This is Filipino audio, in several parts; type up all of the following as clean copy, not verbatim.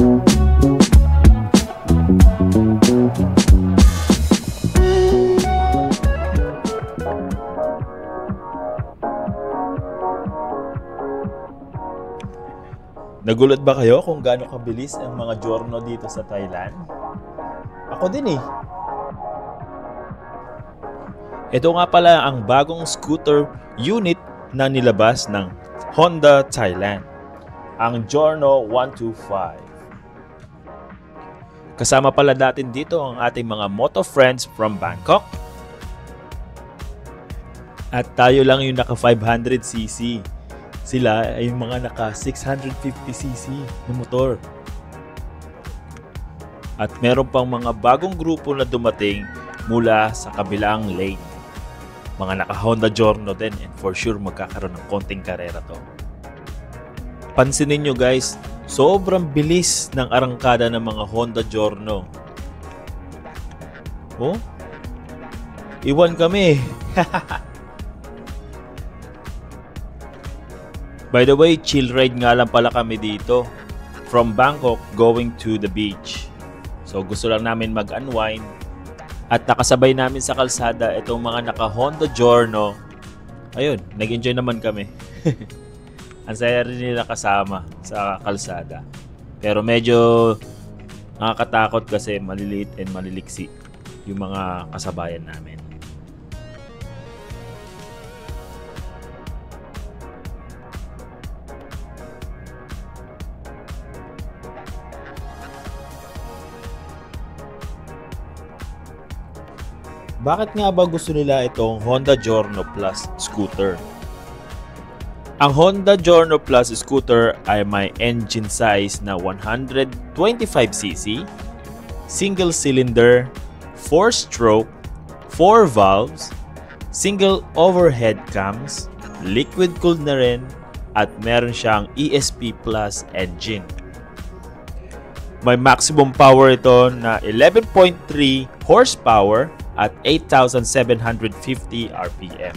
Nagulat ba kayo kung gaano kabilis ang mga Giorno dito sa Thailand? Ako din eh. Ito nga pala ang bagong scooter unit na nilabas ng Honda Thailand, ang Giorno 125. Kasama pala natin dito ang ating mga moto friends from Bangkok. At tayo lang yung naka 500cc. Sila ay yung mga naka 650cc na motor. At meron pang mga bagong grupo na dumating mula sa kabilang lane. Mga naka Honda Giorno din, and for sure magkakaroon ng konting karera to. Pansinin nyo guys, sobrang bilis ng arangkada ng mga Honda Giorno. Oh? Iwan kami. By the way, chill ride nga lang pala kami dito. From Bangkok going to the beach. So gusto lang namin mag-unwind. At nakasabay namin sa kalsada itong mga naka Honda Giorno. Ayun, nag-enjoy naman kami. Ang saya rin nila kasama sa kalsada. Pero medyo nakakatakot kasi maliliit and maliliksi yung mga kasabayan namin. Bakit nga ba gusto nila itong Honda Giorno Plus scooter? Ang Honda Giorno Plus scooter ay may engine size na 125cc, single cylinder, 4-stroke, 4 valves, single overhead cams, liquid cooled na rin, at meron siyang ESP Plus engine. May maximum power ito na 11.3 horsepower at 8,750 RPM.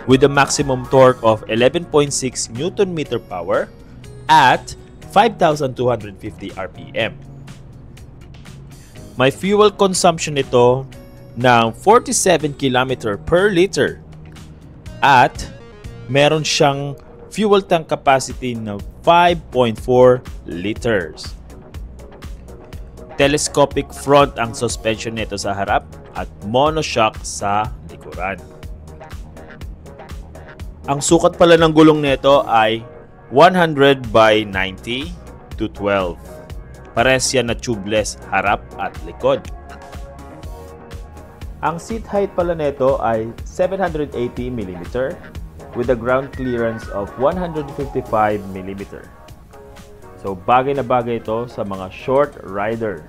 With a maximum torque of 11.6 Nm power at 5,250 RPM. May fuel consumption nito ng 47 km per liter at meron siyang fuel tank capacity ng 5.4 liters. Telescopic front ang suspension nito sa harap at monoshock sa likuran. Ang sukat pala ng gulong nito ay 100 by 90 to 12. Pares yan na tubeless harap at likod. Ang seat height pala nito ay 780 mm with a ground clearance of 155 mm. So bagay na bagay ito sa mga short rider.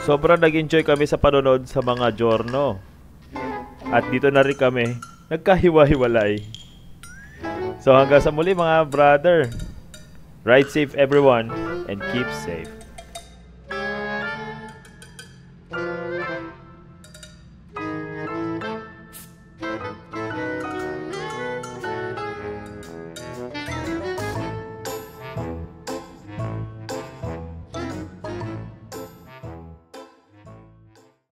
Sobrang nag-enjoy kami sa panonood sa mga Giorno. At dito na rin kami nagkahiwa-hiwalay. So hanggang sa muli mga brother. Ride safe everyone and keep safe.